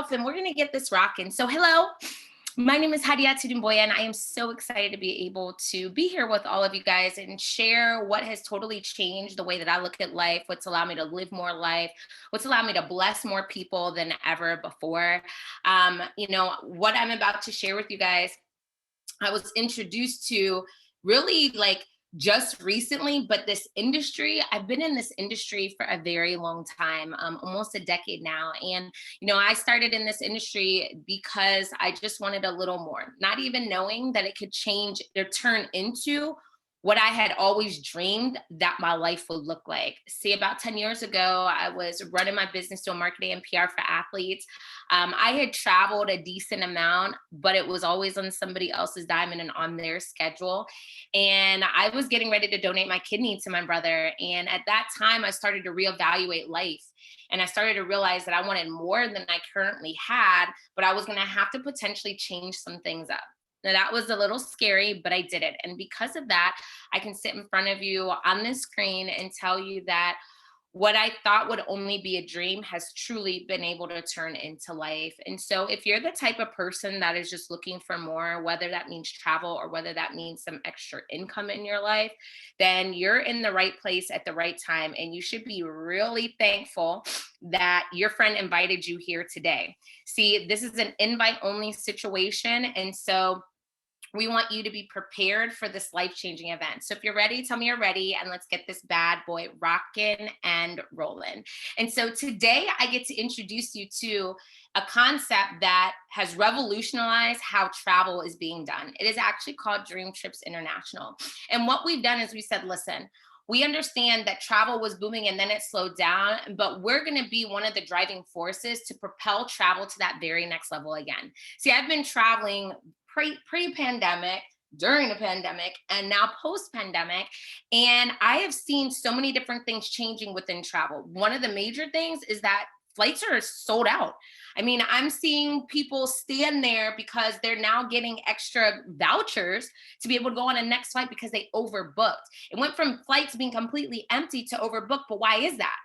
off and we're going to get this rocking. So hello, my name is Hadia Tudumboya, and I am so excited to be able to be here with all of you guys and share what has totally changed the way that I look at life, what's allowed me to live more life, what's allowed me to bless more people than ever before. What I'm about to share with you guys, I was introduced to really like just recently, but this industry, I've been in this industry for a very long time, almost a decade now. And, I started in this industry because I just wanted a little more, not even knowing that it could change or turn into what I had always dreamed that my life would look like. See, about 10 years ago, I was running my business doing marketing and PR for athletes. I had traveled a decent amount, but it was always on somebody else's dime and on their schedule. And I was getting ready to donate my kidney to my brother. And at that time, I started to reevaluate life. And I started to realize that I wanted more than I currently had, but I was going to have to potentially change some things up. Now, that was a little scary, but I did it. And because of that, I can sit in front of you on this screen and tell you that what I thought would only be a dream has truly been able to turn into life. And so, if you're the type of person that is just looking for more, whether that means travel or whether that means some extra income in your life, then you're in the right place at the right time. And you should be really thankful that your friend invited you here today. See, this is an invite only situation. And so, we want you to be prepared for this life-changing event. So if you're ready, tell me you're ready, and let's get this bad boy rocking and rolling. And so today I get to introduce you to a concept that has revolutionized how travel is being done. It is actually called Dream Trips International. And what we've done is we said, listen, we understand that travel was booming and then it slowed down, but we're going to be one of the driving forces to propel travel to that very next level again. See, I've been traveling pre-pandemic, during the pandemic, and now post-pandemic. And I have seen so many different things changing within travel. One of the major things is that flights are sold out. I mean, I'm seeing people stand there because they're now getting extra vouchers to be able to go on a next flight because they overbooked. It went from flights being completely empty to overbooked. But why is that?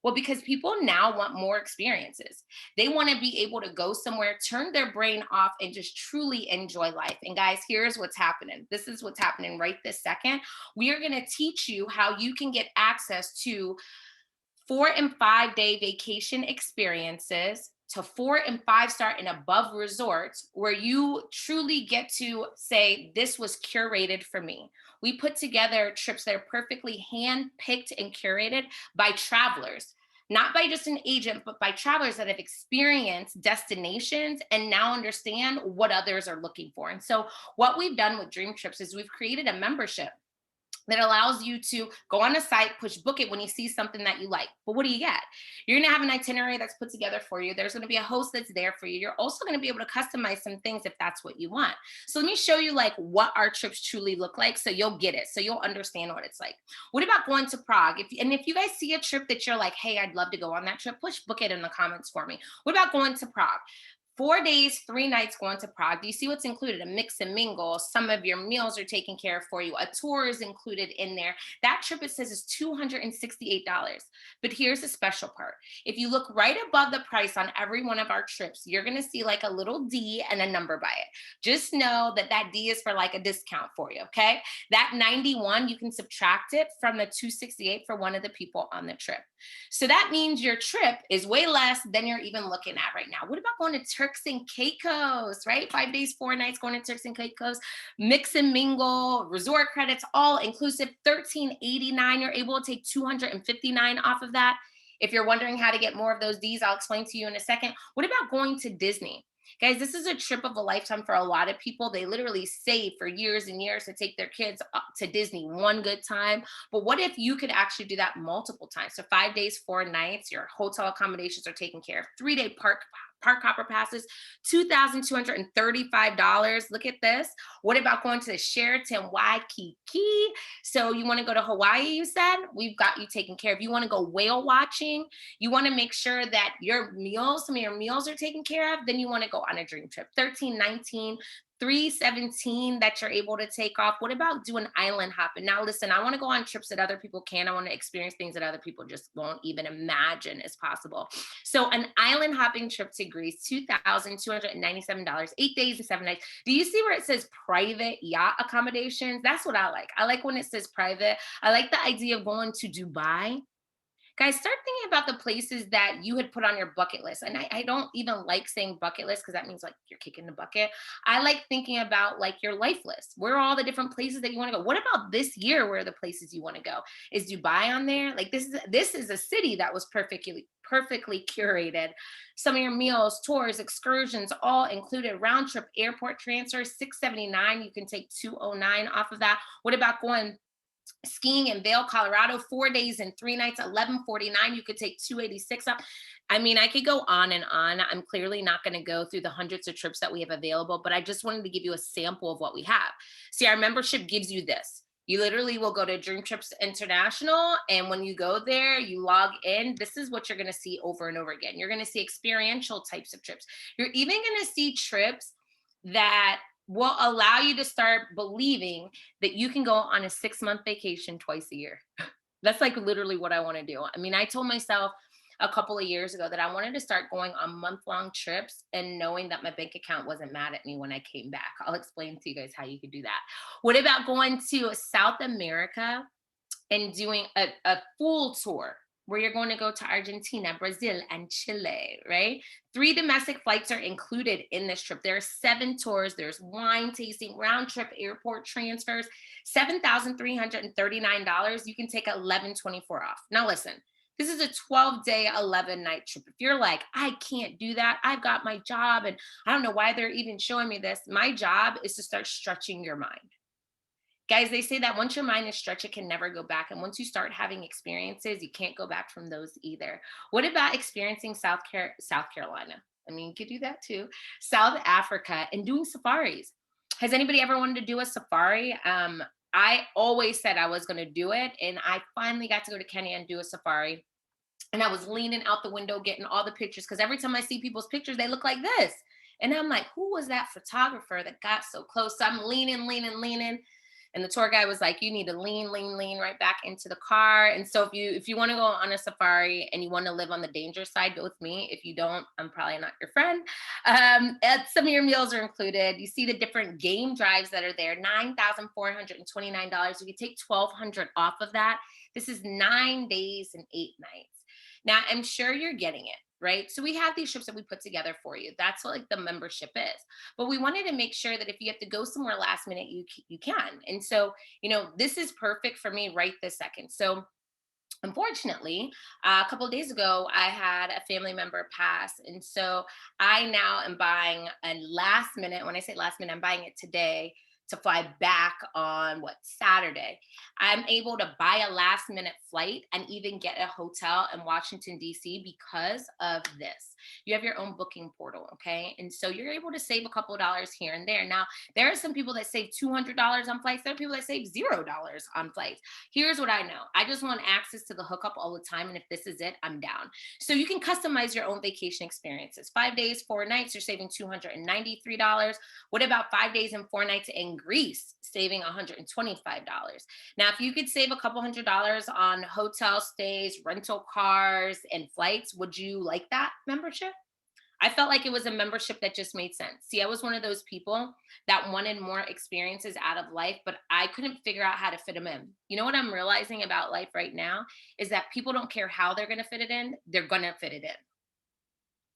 Well, because people now want more experiences. They want to be able to go somewhere, turn their brain off, and just truly enjoy life. And guys, here's what's happening. This is what's happening right this second. We are going to teach you how you can get access to 4 and 5 day vacation experiences, to 4 and 5-star and above resorts where you truly get to say, this was curated for me. We put together trips that are perfectly hand-picked and curated by travelers, not by just an agent, but by travelers that have experienced destinations and now understand what others are looking for. And so what we've done with Dream Trips is we've created a membership that allows you to go on a site, push book it when you see something that you like. But what do you get? You're going to have an itinerary that's put together for you. There's going to be a host that's there for you. You're also going to be able to customize some things if that's what you want. So let me show you like what our trips truly look like so you'll get it, so you'll understand what it's like. What about going to Prague? If you guys see a trip that you're like, hey, I'd love to go on that trip, push book it in the comments for me. What about going to Prague? 4 days, 3 nights going to Prague. Do you see what's included? A mix and mingle. Some of your meals are taken care of for you. A tour is included in there. That trip, it says, is $268. But here's the special part. If you look right above the price on every one of our trips, you're going to see like a little D and a number by it. Just know that that D is for like a discount for you, okay? That 91, you can subtract it from the 268 for one of the people on the trip. So that means your trip is way less than you're even looking at right now. What about going to Turks and Caicos, right? 5 days, 4 nights going to Turks and Caicos, mix and mingle, resort credits, all inclusive, $13.89. You're able to take $259 off of that. If you're wondering how to get more of those Ds, I'll explain to you in a second. What about going to Disney? Guys, this is a trip of a lifetime for a lot of people. They literally save for years and years to take their kids up to Disney one good time. But what if you could actually do that multiple times? So 5 days, 4 nights, your hotel accommodations are taken care of. 3-day park hopper passes, $2,235. Look at this. What about going to the Sheraton Waikiki? So you want to go to Hawaii, you said? We've got you taken care of. You want to go whale watching? You want to make sure that some of your meals are taken care of? Then you want to go on a dream trip. $13.19, 317 that you're able to take off. What about doing island hopping? Now, listen, I want to go on trips that other people can. I want to experience things that other people just won't even imagine is possible. So, an island hopping trip to Greece, $2,297, 8 days and 7 nights. Do you see where it says private yacht accommodations? That's what I like. I like when it says private. I like the idea of going to Dubai. Guys, start thinking about the places that you had put on your bucket list. And I don't even like saying bucket list because that means like you're kicking the bucket. I like thinking about like your life list. Where are all the different places that you want to go? What about this year? Where are the places you want to go? Is Dubai on there? Like this is a city that was perfectly curated. Some of your meals, tours, excursions, all included. Round trip airport transfer, 679. You can take 209 off of that. What about going skiing in Vail, Colorado, 4 days and 3 nights, 1149. You could take 286 up. I mean, I could go on and on. I'm clearly not going to go through the hundreds of trips that we have available, but I just wanted to give you a sample of what we have. See, our membership gives you this. You literally will go to Dream Trips International, and when you go there, you log in. This is what you're going to see over and over again. You're going to see experiential types of trips. You're even going to see trips that will allow you to start believing that you can go on a 6-month vacation twice a year. That's like literally what I want to do. I mean, I told myself a couple of years ago that I wanted to start going on month-long trips and knowing that my bank account wasn't mad at me when I came back. I'll explain to you guys how you could do that. What about going to South America and doing a full tour where you're going to go to Argentina, Brazil, and Chile, right? 3 domestic flights are included in this trip. There are 7 tours. There's wine tasting, round trip airport transfers, $7,339. You can take 1124 off. Now listen, this is a 12-day, 11-night trip. If you're like, I can't do that. I've got my job and I don't know why they're even showing me this. My job is to start stretching your mind. Guys, they say that once your mind is stretched, it can never go back. And once you start having experiences, you can't go back from those either. What about experiencing South Carolina? I mean, you could do that too. South Africa and doing safaris. Has anybody ever wanted to do a safari? I always said I was going to do it. And I finally got to go to Kenya and do a safari. And I was leaning out the window, getting all the pictures. Because every time I see people's pictures, they look like this. And I'm like, who was that photographer that got so close? So I'm leaning. And the tour guide was like, you need to lean right back into the car. And so if you want to go on a safari and you want to live on the danger side, go with me. If you don't, I'm probably not your friend. Some of your meals are included. You see the different game drives that are there, $9,429. You can take $1,200 off of that. This is 9 days and 8 nights. Now, I'm sure you're getting it. Right? So we have these trips that we put together for you. That's what like the membership is. But we wanted to make sure that if you have to go somewhere last minute, you can. And so, this is perfect for me right this second. So unfortunately, a couple of days ago, I had a family member pass. And so I now am buying a last minute. When I say last minute, I'm buying it today to fly back on Saturday. I'm able to buy a last minute flight and even get a hotel in Washington, D.C. because of this. You have your own booking portal, okay? And so you're able to save a couple of dollars here and there. Now, there are some people that save $200 on flights. There are people that save $0 on flights. Here's what I know. I just want access to the hookup all the time. And if this is it, I'm down. So you can customize your own vacation experiences. 5 days, 4 nights, you're saving $293. What about 5 days and 4 nights in Greece, saving $125? Now, if you could save a couple $100 on hotel stays, rental cars, and flights, would you like that membership? I felt like it was a membership that just made sense. See, I was one of those people that wanted more experiences out of life, but I couldn't figure out how to fit them in. You know what I'm realizing about life right now is that people don't care how they're going to fit it in, they're going to fit it in.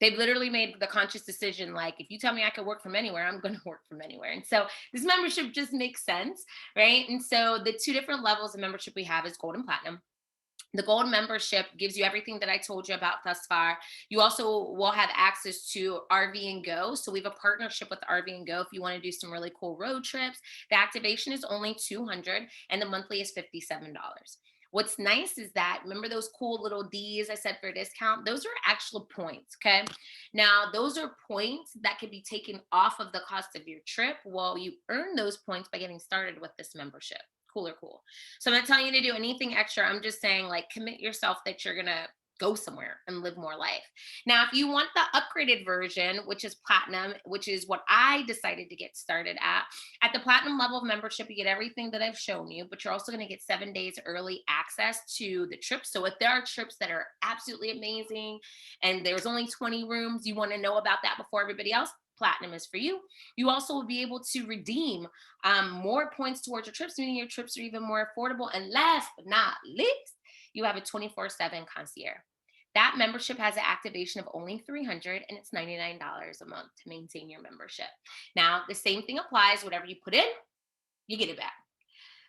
They've literally made the conscious decision, like, if you tell me I can work from anywhere, I'm going to work from anywhere. And so this membership just makes sense, right? And so the 2 different levels of membership we have is gold and platinum. The gold membership gives you everything that I told you about thus far. You also will have access to RV and Go. So we have a partnership with RV and Go. If you want to do some really cool road trips, the activation is only $200 and the monthly is $57. What's nice is that, remember those cool little D's I said for a discount? Those are actual points, okay? Now, those are points that can be taken off of the cost of your trip. Well, you earn those points by getting started with this membership. Cool. So I'm not telling you to do anything extra. I'm just saying, like, commit yourself that you're going to go somewhere and live more life. Now, if you want the upgraded version, which is platinum, which is what I decided to get started at the platinum level of membership, you get everything that I've shown you, but you're also going to get 7 days early access to the trip. So if there are trips that are absolutely amazing and there's only 20 rooms, you want to know about that before everybody else, platinum is for you. You also will be able to redeem more points towards your trips, meaning your trips are even more affordable. And last but not least, you have a 24/7 concierge. That membership has an activation of only 300 and it's $99 a month to maintain your membership. Now, the same thing applies. Whatever you put in, you get it back.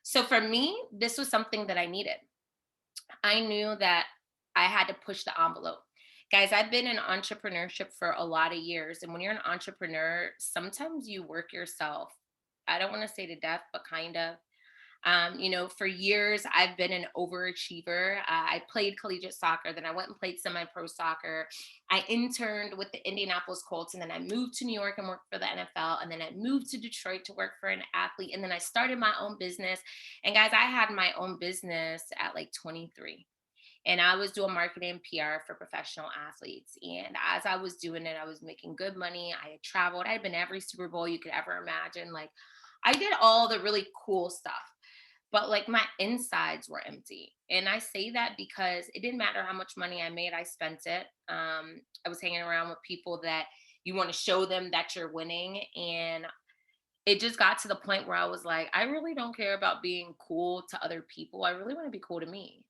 So for me, this was something that I needed. I knew that I had to push the envelope. Guys, I've been in entrepreneurship for a lot of years. And when you're an entrepreneur, sometimes you work yourself. I don't want to say to death, but kind of. For years, I've been an overachiever. I played collegiate soccer, then I went and played semi pro soccer. I interned with the Indianapolis Colts, and then I moved to New York and worked for the NFL. And then I moved to Detroit to work for an athlete. And then I started my own business. And guys, I had my own business at like 23. And I was doing marketing and PR for professional athletes. And as I was doing it, I was making good money. I had traveled. I had been every Super Bowl you could ever imagine. Like, I did all the really cool stuff, but like my insides were empty. And I say that because it didn't matter how much money I made, I spent it. I was hanging around with people that you want to show them that you're winning. And it just got to the point where I was like, I really don't care about being cool to other people. I really want to be cool to me.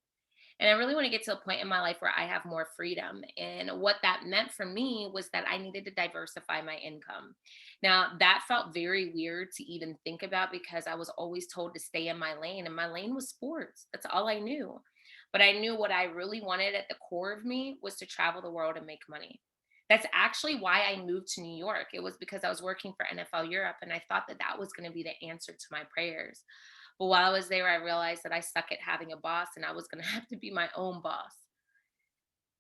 And I really want to get to a point in my life where I have more freedom. And what that meant for me was that I needed to diversify my income. Now, that felt very weird to even think about because I was always told to stay in my lane, and my lane was sports. That's all I knew. But I knew what I really wanted at the core of me was to travel the world and make money. That's actually why I moved to New York. It was because I was working for NFL Europe, and I thought that that was going to be the answer to my prayers. But while I was there, I realized that I suck at having a boss and I was going to have to be my own boss.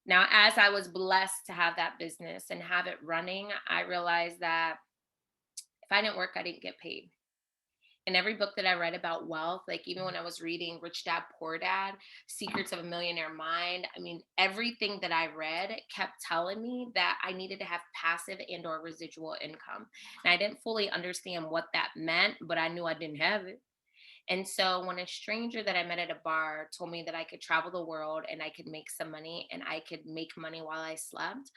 Now, as I was blessed to have that business and have it running, I realized that if I didn't work, I didn't get paid. And every book that I read about wealth, like even when I was reading Rich Dad Poor Dad, Secrets of a Millionaire Mind, I mean, everything that I read kept telling me that I needed to have passive and or residual income. And I didn't fully understand what that meant, but I knew I didn't have it. And so when a stranger that I met at a bar told me that I could travel the world and I could make some money and I could make money while I slept,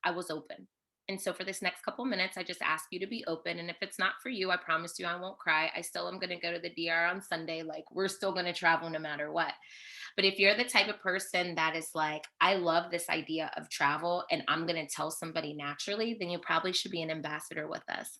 I was open. And so for this next couple minutes, I just ask you to be open. And if it's not for you, I promise you I won't cry. I still am going to go to the DR on Sunday. Like we're still going to travel no matter what. But if you're the type of person that is like, I love this idea of travel and I'm going to tell somebody naturally, then you probably should be an ambassador with us.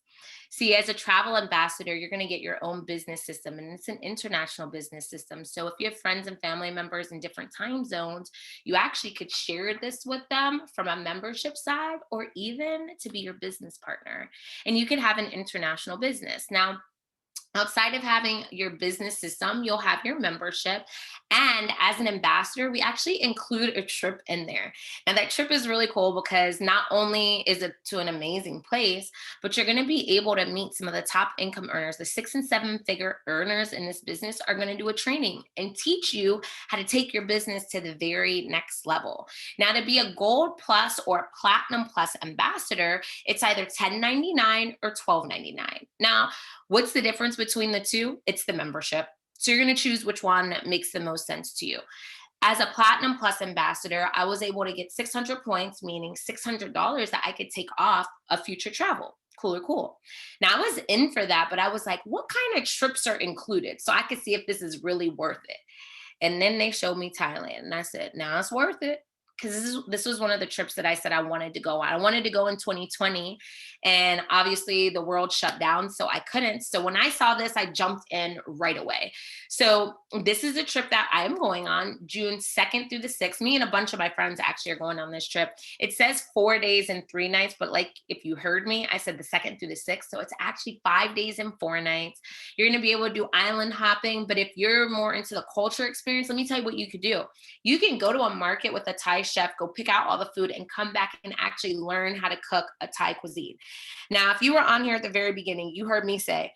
See, as a travel ambassador, you're going to get your own business system, and it's an international business system. So if you have friends and family members in different time zones, you actually could share this with them from a membership side or even to be your business partner. And you could have an international business. Now, outside of having your business system, you'll have your membership. And as an ambassador, we actually include a trip in there. Now, that trip is really cool because not only is it to an amazing place, but you're going to be able to meet some of the top income earners. The 6 and 7 figure earners in this business are going to do a training and teach you how to take your business to the very next level. Now, to be a gold plus or platinum plus ambassador, it's either $10.99 or $12.99. Now, what's the difference between the two? It's the membership. So you're going to choose which one makes the most sense to you. As a Platinum Plus ambassador, I was able to get 600 points, meaning $600 that I could take off of future travel. Cool. Now I was in for that, but I was like, what kind of trips are included? So I could see if this is really worth it. And then they showed me Thailand, and I said, now it's worth it. Because this was one of the trips that I said I wanted to go on. I wanted to go in 2020, and obviously the world shut down, so I couldn't. So when I saw this, I jumped in right away. So this is a trip that I am going on June 2nd through the 6th. Me and a bunch of my friends actually are going on this trip. It says 4 days and 3 nights, but like if you heard me, I said the 2nd through the 6th. So it's actually 5 days and 4 nights. You're going to be able to do island hopping, but if you're more into the culture experience, let me tell you what you could do. You can go to a market with a Thai chef, go pick out all the food and come back and actually learn how to cook a Thai cuisine. Now, if you were on here at the very beginning, you heard me say,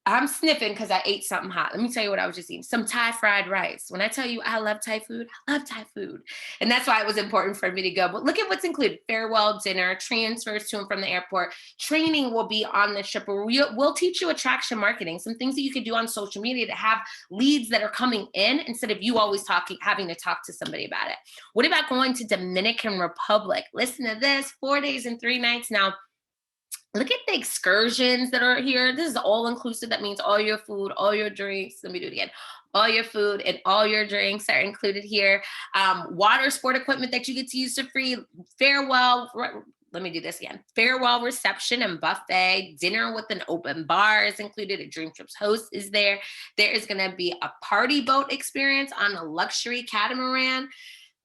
I'm sniffing because I ate something hot. Let me tell you what I was just eating. Some Thai fried rice. When I tell you I love Thai food, I love Thai food. And that's why it was important for me to go. But look at what's included: farewell dinner, transfers to and from the airport. Training will be on the trip. We'll teach you attraction marketing, some things that you could do on social media to have leads that are coming in instead of you always having to talk to somebody about it. What about going to Dominican Republic? Listen to this, 4 days and 3 nights. Now, look at the excursions that are here. This is all inclusive. That means all your food, all your drinks. Let me do it again. All your food and all your drinks are included here. Water sport equipment that you get to use for free. Let me do this again. Farewell reception and buffet. Dinner with an open bar is included. A Dream Trips host is there. There is going to be a party boat experience on a luxury catamaran.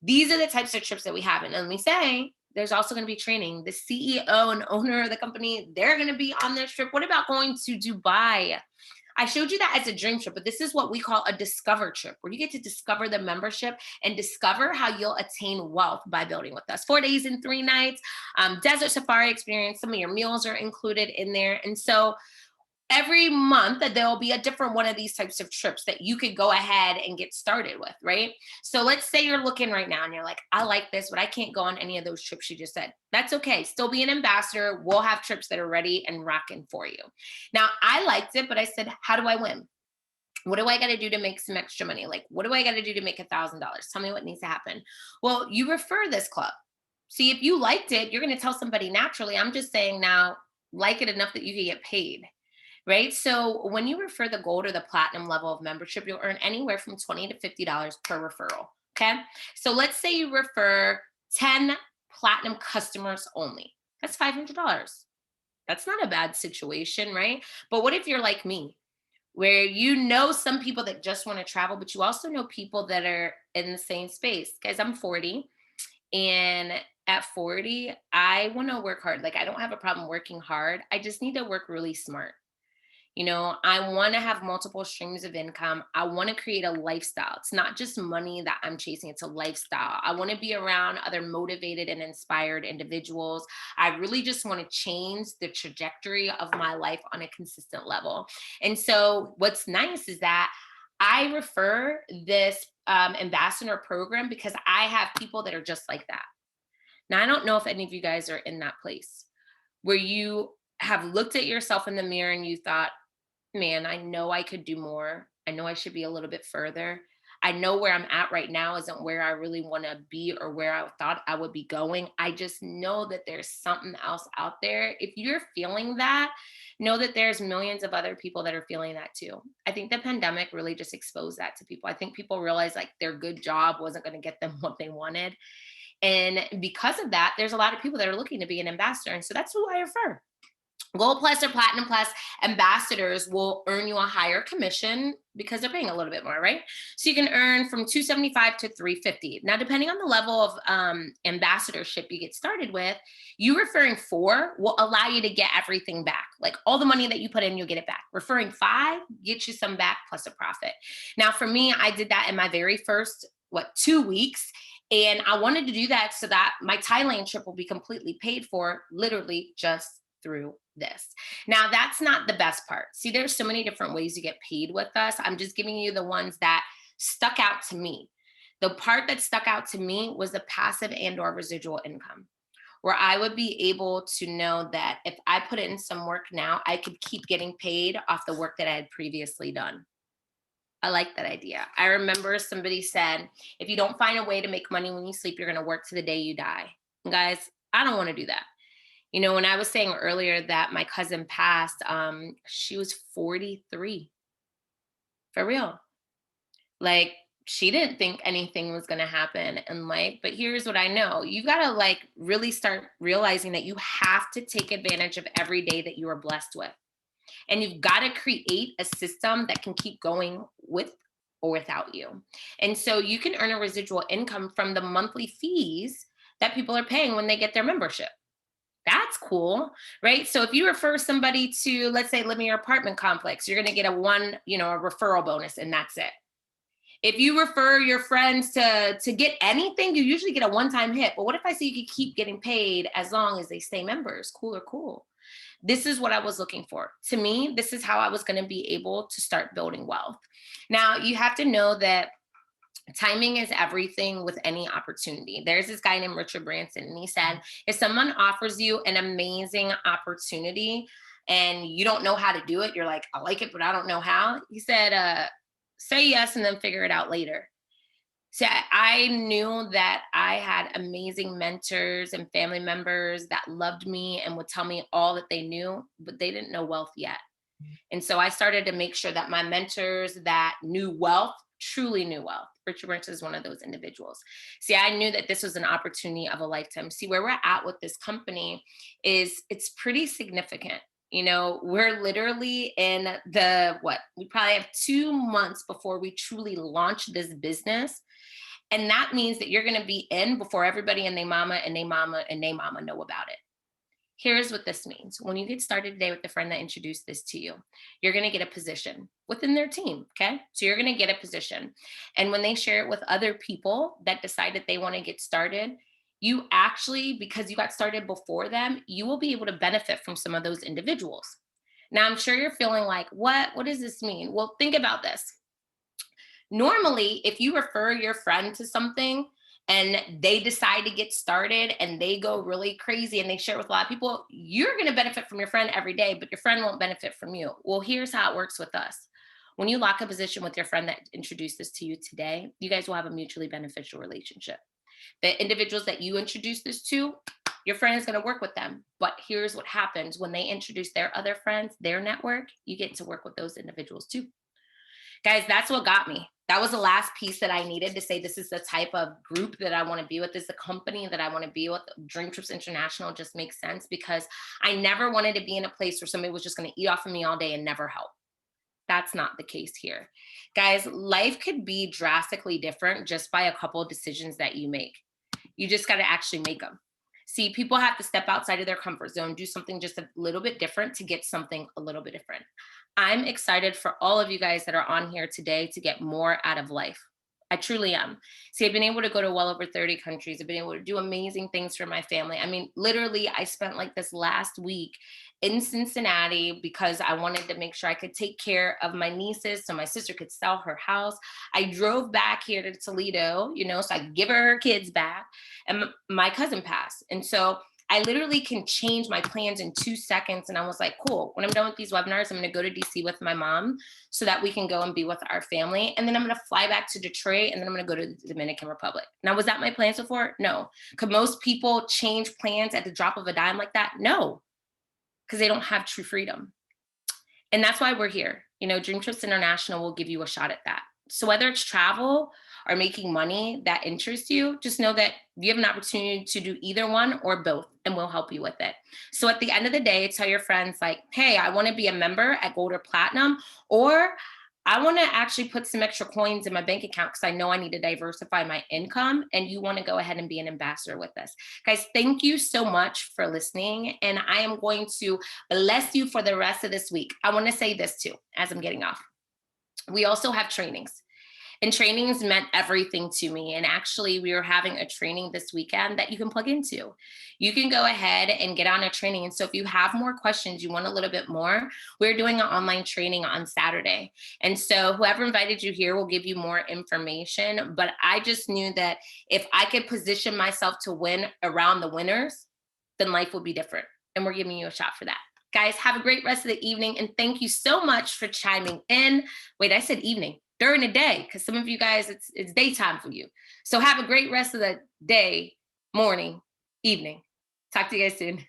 These are the types of trips that we have. And let me say, there's also going to be training. The CEO and owner of the company, they're going to be on this trip. What about going to Dubai? I showed you that as a dream trip, but this is what we call a discover trip, where you get to discover the membership and discover how you'll attain wealth by building with us. 4 days and 3 nights, desert safari experience. Some of your meals are included in there. And so every month there'll be a different one of these types of trips that you could go ahead and get started with, right? So let's say you're looking right now and you're like, I like this, but I can't go on any of those trips you just said. That's okay. Still be an ambassador. We'll have trips that are ready and rocking for you. Now, I liked it, but I said, how do I win? What do I got to do to make some extra money? Like, what do I got to do to make $1,000? Tell me what needs to happen. Well, you refer this club. See, if you liked it, you're going to tell somebody naturally. I'm just saying now, like it enough that you can get paid. Right? So when you refer the gold or the platinum level of membership, you'll earn anywhere from $20 to $50 per referral. Okay. So let's say you refer 10 platinum customers only. That's $500. That's not a bad situation, right? But what if you're like me, where you know some people that just want to travel, but you also know people that are in the same space? Guys, I'm 40. And at 40, I want to work hard. Like, I don't have a problem working hard. I just need to work really smart. You know, I want to have multiple streams of income. I want to create a lifestyle. It's not just money that I'm chasing, it's a lifestyle. I want to be around other motivated and inspired individuals. I really just want to change the trajectory of my life on a consistent level. And so what's nice is that I refer this ambassador program because I have people that are just like that. Now, I don't know if any of you guys are in that place where you have looked at yourself in the mirror and you thought, man, I know I could do more. I know I should be a little bit further. I know where I'm at right now isn't where I really want to be or where I thought I would be going. I just know that there's something else out there. If you're feeling that, know that there's millions of other people that are feeling that too. I think the pandemic really just exposed that to people. I think people realized like their good job wasn't going to get them what they wanted. And because of that, there's a lot of people that are looking to be an ambassador. And so that's who I refer. Gold Plus or Platinum Plus ambassadors will earn you a higher commission because they're paying a little bit more, right? So you can earn from $275 to $350. Now, depending on the level of ambassadorship you get started with, you referring 4 will allow you to get everything back. Like all the money that you put in, you'll get it back. Referring 5 gets you some back plus a profit. Now, for me, I did that in my very first, 2 weeks. And I wanted to do that so that my Thailand trip will be completely paid for, literally just through this. Now, that's not the best part. See, there's so many different ways you get paid with us. I'm just giving you the ones that stuck out to me. The part that stuck out to me was the passive and or residual income, where I would be able to know that if I put in some work now, I could keep getting paid off the work that I had previously done. I like that idea. I remember somebody said, if you don't find a way to make money when you sleep, you're going to work to the day you die. And guys, I don't want to do that. You know, when I was saying earlier that my cousin passed, she was 43. For real. Like, she didn't think anything was going to happen in life. But here's what I know. You got to like really start realizing that you have to take advantage of every day that you are blessed with. And you've got to create a system that can keep going with or without you. And so you can earn a residual income from the monthly fees that people are paying when they get their membership. That's cool, right? So if you refer somebody to, let's say, live in your apartment complex, you're going to get a referral bonus, and that's it. If you refer your friends to get anything, you usually get a one-time hit. But what if I say you could keep getting paid as long as they stay members? Cool. This is what I was looking for. To me, this is how I was going to be able to start building wealth. Now, you have to know that timing is everything with any opportunity. There's this guy named Richard Branson, and he said, if someone offers you an amazing opportunity and you don't know how to do it, you're like, I like it, but I don't know how. He said, say yes and then figure it out later. So I knew that I had amazing mentors and family members that loved me and would tell me all that they knew, but they didn't know wealth yet. And so I started to make sure that my mentors that knew wealth truly knew wealth. Richard Branson is one of those individuals. See, I knew that this was an opportunity of a lifetime. See, where we're at with this company is it's pretty significant. You know, we're literally in we probably have 2 months before we truly launch this business. And that means that you're going to be in before everybody and they mama and they mama and they mama know about it. Here's what this means. When you get started today with the friend that introduced this to you, you're going to get a position within their team. Okay. So you're going to get a position. And when they share it with other people that decide that they want to get started, you actually, because you got started before them, you will be able to benefit from some of those individuals. Now, I'm sure you're feeling like, what does this mean? Well, think about this. Normally, if you refer your friend to something and they decide to get started and they go really crazy and they share it with a lot of people, you're going to benefit from your friend every day, but your friend won't benefit from you. Well, here's how it works with us. When you lock a position with your friend that introduced this to you today, you guys will have a mutually beneficial relationship. The individuals that you introduce this to, your friend is going to work with them. But here's what happens when they introduce their other friends, their network, you get to work with those individuals too. Guys, that's what got me. That was the last piece that I needed to say, this is the type of group that I want to be with. This is the company that I want to be with. Dream Trips International just makes sense because I never wanted to be in a place where somebody was just going to eat off of me all day and never help. That's not the case here. Guys, life could be drastically different just by a couple of decisions that you make. You just got to actually make them. See, people have to step outside of their comfort zone, do something just a little bit different to get something a little bit different. I'm excited for all of you guys that are on here today to get more out of life. I truly am. See, I've been able to go to well over 30 countries. I've been able to do amazing things for my family. I mean, literally, I spent like this last week in Cincinnati because I wanted to make sure I could take care of my nieces so my sister could sell her house. I drove back here to Toledo, so I could give her kids back. And my cousin passed. And so I literally can change my plans in 2 seconds. And I was like, cool, when I'm done with these webinars, I'm going to go to DC with my mom so that we can go and be with our family. And then I'm going to fly back to Detroit and then I'm going to go to the Dominican Republic. Now, was that my plans before? No. Could most people change plans at the drop of a dime like that? No, because they don't have true freedom. And that's why we're here. Dream Trips International will give you a shot at that. So whether it's travel or making money that interests you, just know that you have an opportunity to do either one or both, and we'll help you with it. So at the end of the day, tell your friends like, hey, I want to be a member at Gold or Platinum, or I want to actually put some extra coins in my bank account because I know I need to diversify my income, and you want to go ahead and be an ambassador with us. Guys, thank you so much for listening, and I am going to bless you for the rest of this week. I want to say this too, as I'm getting off. We also have trainings. And trainings meant everything to me. And actually, we are having a training this weekend that you can plug into. You can go ahead and get on a training. And so if you have more questions, you want a little bit more, we're doing an online training on Saturday. And so whoever invited you here will give you more information. But I just knew that if I could position myself to win around the winners, then life will be different. And we're giving you a shot for that. Guys, have a great rest of the evening. And thank you so much for chiming in. Wait, I said evening. During the day, because some of you guys, it's daytime for you. So have a great rest of the day, morning, evening. Talk to you guys soon.